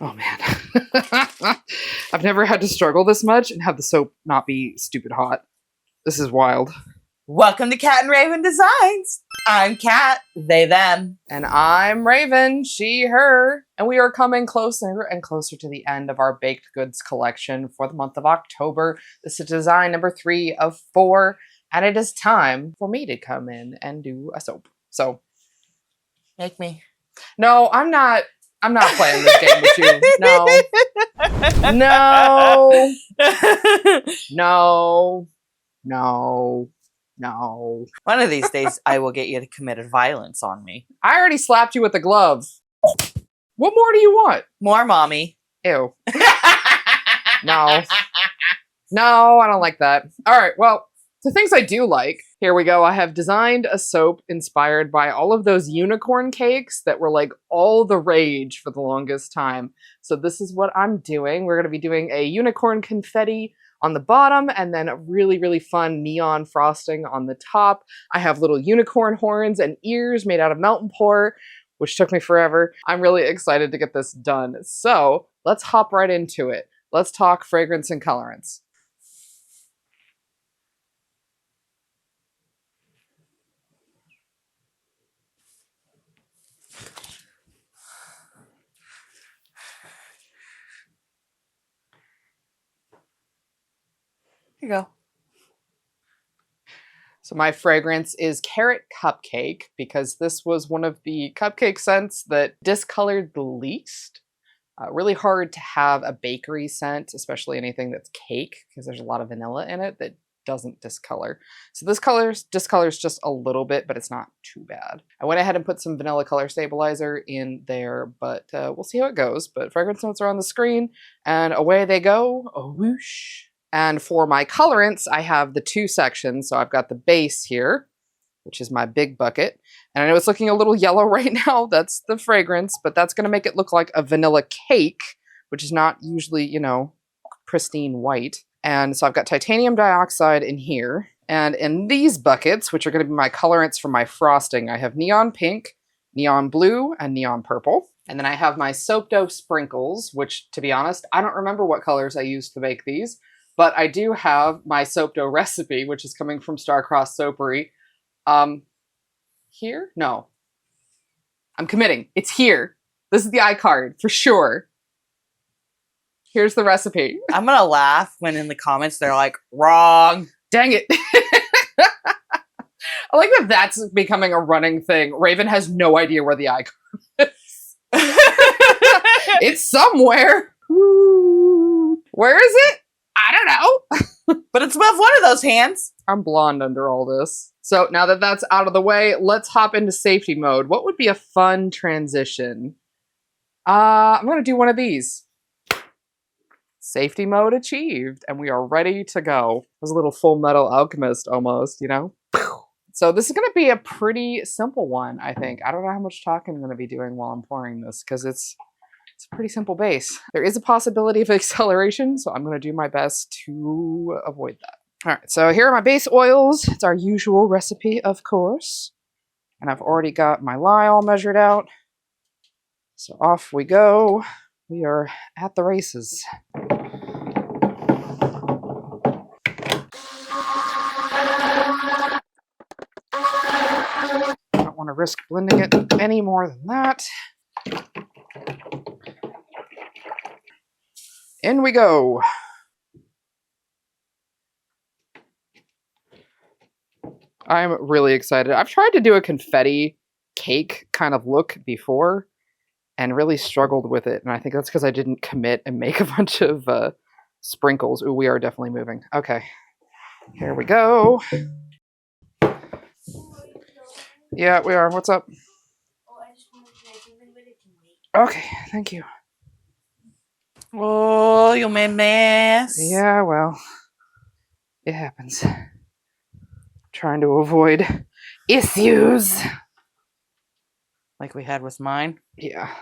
Oh man. I've never had to struggle this much and have the soap not be stupid hot. This is wild. Welcome to Cat and Raven Designs. I'm Cat, they, them. And I'm Raven, she, her. And we are coming closer and closer to the end of our baked goods collection for the month of October. This is design number 3 of 4. And it is time for me to come in and do a soap. So, Make me. no, I'm not playing this game with you. No. No. No. No. No. One of these days, I will get you to commit violence on me. I already slapped you with the glove. What more do you want? More, mommy. Ew. No. No, I don't like that. All right, well, the things I do like. Here we go. I have designed a soap inspired by all of those unicorn cakes that were like all the rage for the longest time. So this is what I'm doing. We're going to be doing a unicorn confetti on the bottom and then a really, really fun neon frosting on the top. I have little unicorn horns and ears made out of melt and pour, which took me forever. I'm really excited to get this done. So let's hop right into it. Let's talk fragrance and colorants. Here you go. So my fragrance is Carrot Cupcake because this was one of the cupcake scents that discolored the least. Really hard to have a bakery scent, especially anything that's cake, because there's a lot of vanilla in it that doesn't discolor. So this discolors just a little bit, but it's not too bad. I went ahead and put some vanilla color stabilizer in there, but we'll see how it goes. But fragrance notes are on the screen, and away they go. A whoosh. And for my colorants, I have the 2 sections. So I've got the base here, which is my big bucket. And I know it's looking a little yellow right now. That's the fragrance, but that's going to make it look like a vanilla cake, which is not usually, you know, pristine white. And so I've got titanium dioxide in here. And in these buckets, which are going to be my colorants for my frosting, I have neon pink, neon blue, and neon purple. And then I have my soap dough sprinkles, which, to be honest, I don't remember what colors I used to make these. But I do have my soap dough recipe, which is coming from Starcross Soapery. Here? No. I'm committing. It's here. This is the iCard, for sure. Here's the recipe. I'm going to laugh when in the comments they're like, wrong. Dang it. I like that that's becoming a running thing. Raven has no idea where the iCard is. It's somewhere. Where is it? I don't know. But it's above one of those hands. I'm blonde under all this. So now that that's out of the way, let's hop into safety mode. What would be a fun transition? I'm going to do one of these. Safety mode achieved, and we are ready to go. It was a little Full Metal Alchemist almost, you know? So this is going to be a pretty simple one, I think. I don't know how much talking I'm going to be doing while I'm pouring this, because it's a pretty simple base. There is a possibility of acceleration, so I'm going to do my best to avoid that. All right, so here are my base oils. It's our usual recipe, of course. And I've already got my lye all measured out. So off we go. We are at the races. I don't want to risk blending it any more than that. In we go. I'm really excited. I've tried to do a confetti cake kind of look before and really struggled with it. And I think that's because I didn't commit and make a bunch of sprinkles. Ooh, we are definitely moving. Okay, here we go. Yeah, we are. What's up? Okay, thank you. Oh, you made mess. Yeah, well, it happens. Trying to avoid issues. Like we had with mine. Yeah.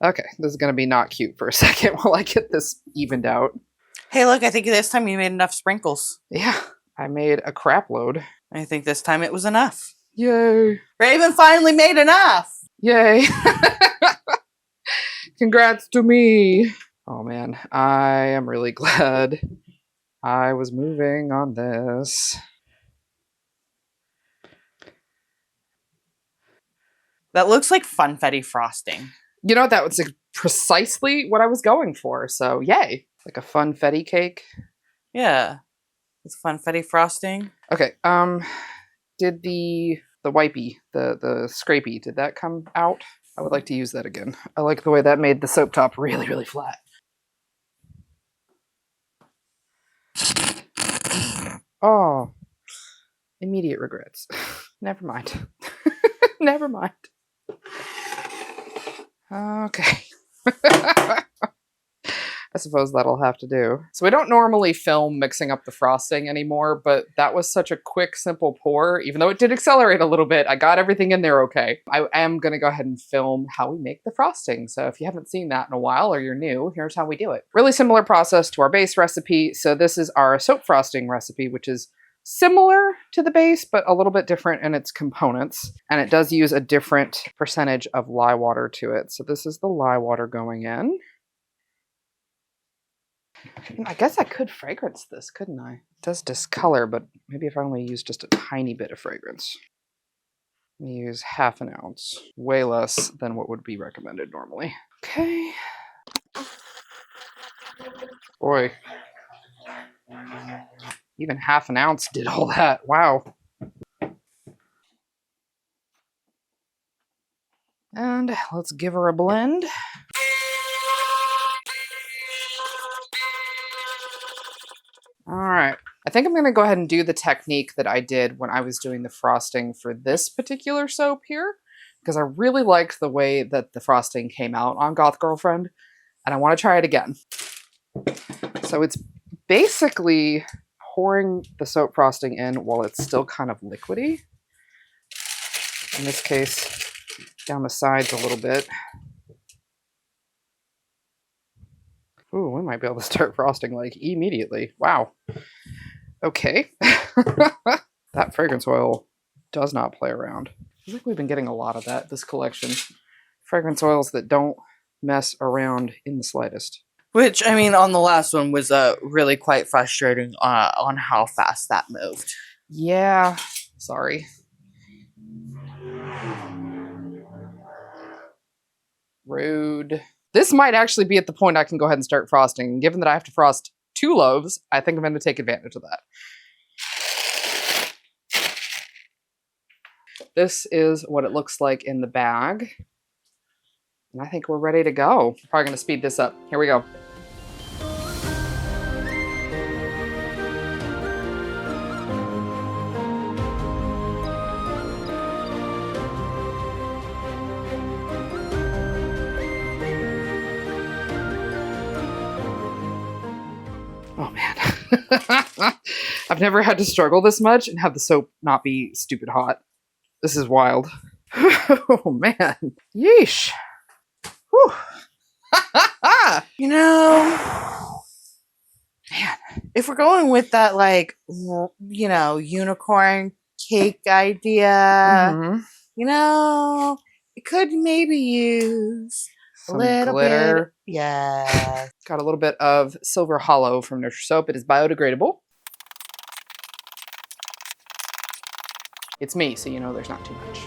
Okay, this is going to be not cute for a second while I get this evened out. Hey, look, I think this time you made enough sprinkles. Yeah, I made a crap load. I think this time it was enough. Yay. Raven finally made enough. Yay. Congrats to me. Oh man, I am really glad I was moving on this. That looks like funfetti frosting. You know, that was precisely what I was going for, so yay. Like a funfetti cake. Yeah. It's funfetti frosting. Okay, did the wipey, the scrapey, did that come out? I would like to use that again. I like the way that made the soap top really, really flat. Oh, immediate regrets. Never mind. Never mind. Okay. I suppose that'll have to do. So we don't normally film mixing up the frosting anymore, but that was such a quick, simple pour. Even though it did accelerate a little bit, I got everything in there okay. I am going to go ahead and film how we make the frosting. So if you haven't seen that in a while or you're new, here's how we do it. Really similar process to our base recipe. So this is our soap frosting recipe, which is similar to the base, but a little bit different in its components. And it does use a different percentage of lye water to it. So this is the lye water going in. I guess I could fragrance this, couldn't I? It does discolor, but maybe if I only use just a tiny bit of fragrance. I'm gonna use ½ ounce, way less than what would be recommended normally. Okay. Boy. Even ½ ounce did all that. Wow. And let's give her a blend. All right. I think I'm going to go ahead and do the technique that I did when I was doing the frosting for this particular soap here, because I really liked the way that the frosting came out on Goth Girlfriend, and I want to try it again. So it's basically pouring the soap frosting in while it's still kind of liquidy. In this case, down the sides a little bit. Ooh, we might be able to start frosting like immediately. Wow. Okay. That fragrance oil does not play around. I feel like we've been getting a lot of that this collection. Fragrance oils that don't mess around in the slightest. Which, I mean, on the last one was really quite frustrating on how fast that moved. Yeah. Sorry. Rude. This might actually be at the point I can go ahead and start frosting. And given that I have to frost 2 loaves, I think I'm going to take advantage of that. This is what it looks like in the bag. And I think we're ready to go. I'm probably going to speed this up. Here we go. Oh man. I've never had to struggle this much and have the soap not be stupid hot. This is wild. Oh man. Yeesh. Whew. You know, man, if we're going with that, like, you know, unicorn cake idea, you know, it could maybe use Some a little glitter. bit. Yeah. Got a little bit of Silver Hollow from Nurture Soap. It is biodegradable. It's me, so you know there's not too much.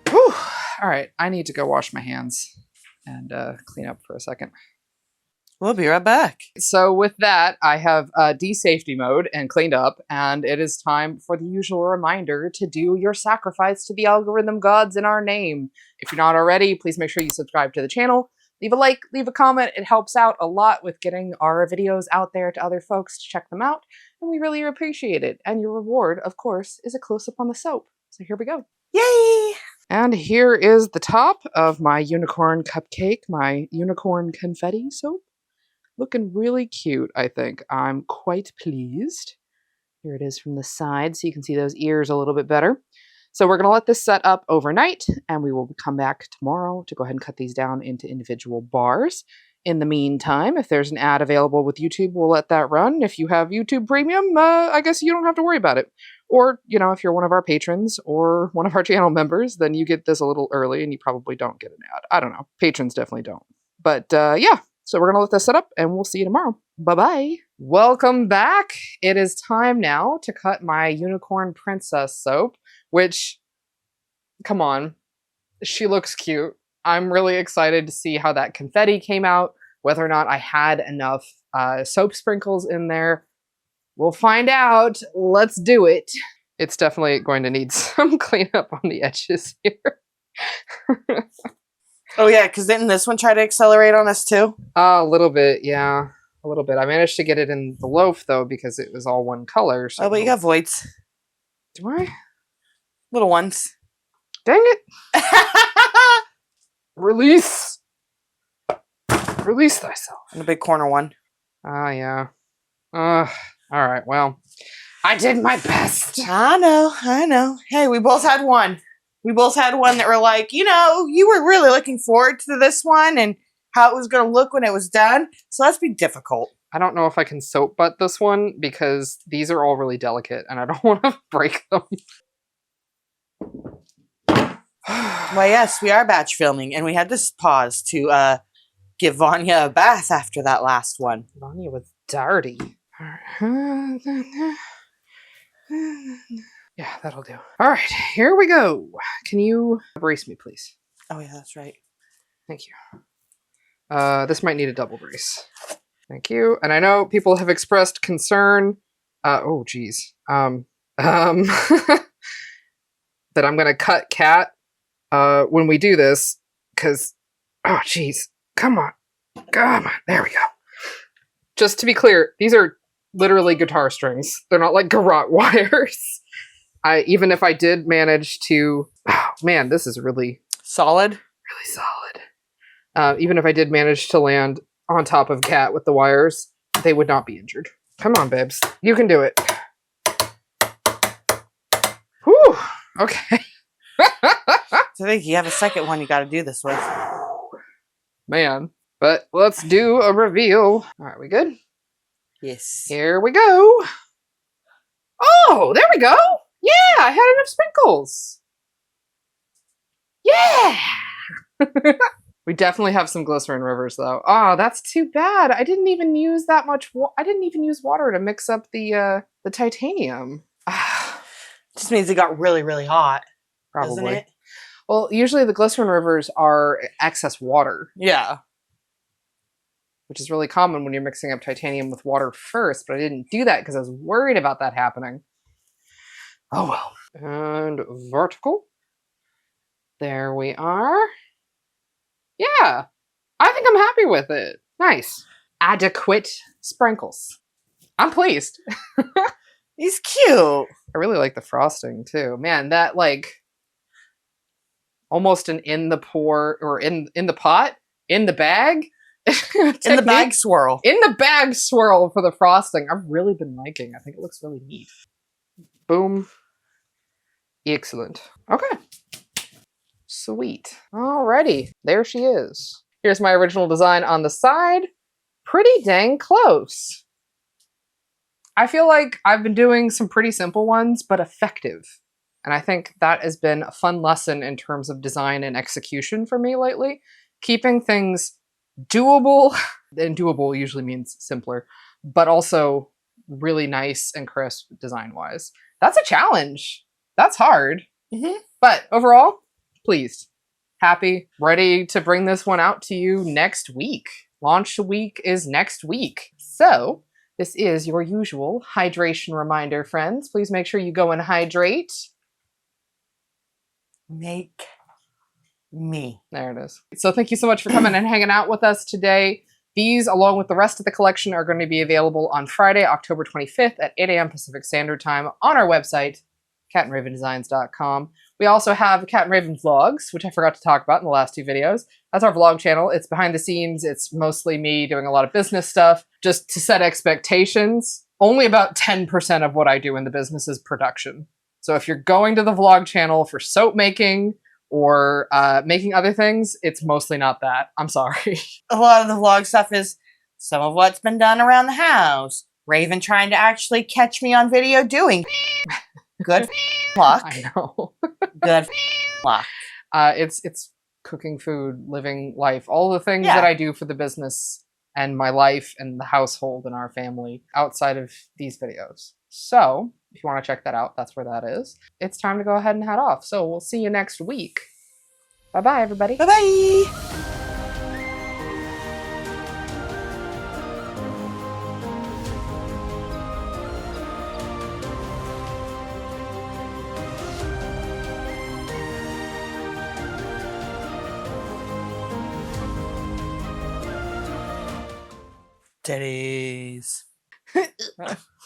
Whew. All right, I need to go wash my hands and clean up for a second. We'll be right back. So with that, I have de-safety mode and cleaned up, and it is time for the usual reminder to do your sacrifice to the algorithm gods in our name. If you're not already, please make sure you subscribe to the channel. Leave a like, leave a comment. It helps out a lot with getting our videos out there to other folks to check them out, and we really appreciate it. And your reward, of course, is a close-up on the soap. So here we go. Yay! And here is the top of my unicorn cupcake, my unicorn confetti soap. Looking really cute, I think. I'm quite pleased. Here it is from the side, so you can see those ears a little bit better. So we're going to let this set up overnight, and we will come back tomorrow to go ahead and cut these down into individual bars. In the meantime, if there's an ad available with YouTube, we'll let that run. If you have YouTube Premium, I guess you don't have to worry about it. Or, if you're one of our patrons or one of our channel members, then you get this a little early and you probably don't get an ad. I don't know. Patrons definitely don't. But yeah, so we're going to let this set up and we'll see you tomorrow. Bye-bye. Welcome back. It is time now to cut my Unicorn Princess soap, which, come on, she looks cute. I'm really excited to see how that confetti came out, whether or not I had enough soap sprinkles in there. We'll find out. Let's do it. It's definitely going to need some cleanup on the edges here. Oh yeah, because didn't this one try to accelerate on us too? A little bit, yeah. A little bit. I managed to get it in the loaf though because it was all one color. So. Oh, but you got voids. Do I? Little ones. Dang it. Release! Release thyself. And a big corner one. Ah, yeah. Alright, well. I did my best. I know. Hey, we both had one. We both had one that were like, you were really looking forward to this one and how it was going to look when it was done. So let's be difficult. I don't know if I can soap butt this one because these are all really delicate and I don't want to break them. Well, yes, we are batch filming, and we had to pause to give Vanya a bath after that last one. Vanya was dirty. Yeah, that'll do. All right, here we go. Can you brace me, please? Oh, yeah, that's right. Thank you. This might need a double brace. Thank you. And I know people have expressed concern. Oh, geez. That I'm going to cut Cat when we do this, because, oh, geez. Come on. There we go. Just to be clear, these are literally guitar strings. They're not like garrote wires. Even if I did manage to, oh, man, this is really solid. Really solid. Even if I did manage to land on top of Cat with the wires, they would not be injured. Come on, babes. You can do it. Whew. Okay. So I think you have a second one you got to do this with. Man. But let's do a reveal. All right, we good? Yes. Here we go. Oh, there we go. Yeah, I had enough sprinkles. Yeah. We definitely have some glycerin rivers, though. Oh, that's too bad. I didn't even use that much. I didn't even use water to mix up the titanium. Just means it got really, really hot. Probably. Doesn't it? Well, usually the glycerin rivers are excess water. Yeah. Which is really common when you're mixing up titanium with water first, but I didn't do that because I was worried about that happening. Oh well. And vertical. There we are. Yeah. I think I'm happy with it. Nice. Adequate sprinkles. I'm pleased. He's cute. I really like the frosting too. Man, that like almost an in the pour or in the pot, in the bag. In the bag swirl. In the bag swirl for the frosting. I've really been liking. I think it looks really neat. Boom. Excellent. Okay. Sweet. Alrighty. There she is. Here's my original design on the side. Pretty dang close. I feel like I've been doing some pretty simple ones, but effective. And I think that has been a fun lesson in terms of design and execution for me lately. Keeping things doable, and doable usually means simpler, but also really nice and crisp design-wise. That's a challenge. That's hard. Mm-hmm. But overall, pleased. Happy. Ready to bring this one out to you next week. Launch week is next week. So, this is your usual hydration reminder, friends. Please make sure you go and hydrate. Make me. There it is. So thank you so much for coming and hanging out with us today. These, along with the rest of the collection, are going to be available on Friday, October 25th at 8 a.m. Pacific Standard Time on our website, catandravendesigns.com. We also have Cat and Raven Vlogs, which I forgot to talk about in the last two videos. That's our vlog channel. It's behind the scenes. It's mostly me doing a lot of business stuff. Just to set expectations, only about 10% of what I do in the business is production. So if you're going to the vlog channel for soap making, or making other things, it's mostly not that. I'm sorry. A lot of the vlog stuff is some of what's been done around the house. Raven trying to actually catch me on video doing good luck. I know. Good luck. It's cooking food, living life, all the things that I do for the business and my life and the household and our family outside of these videos. So if you want to check that out, that's where that is. It's time to go ahead and head off. So we'll see you next week. Bye-bye, everybody. Bye-bye. Titties.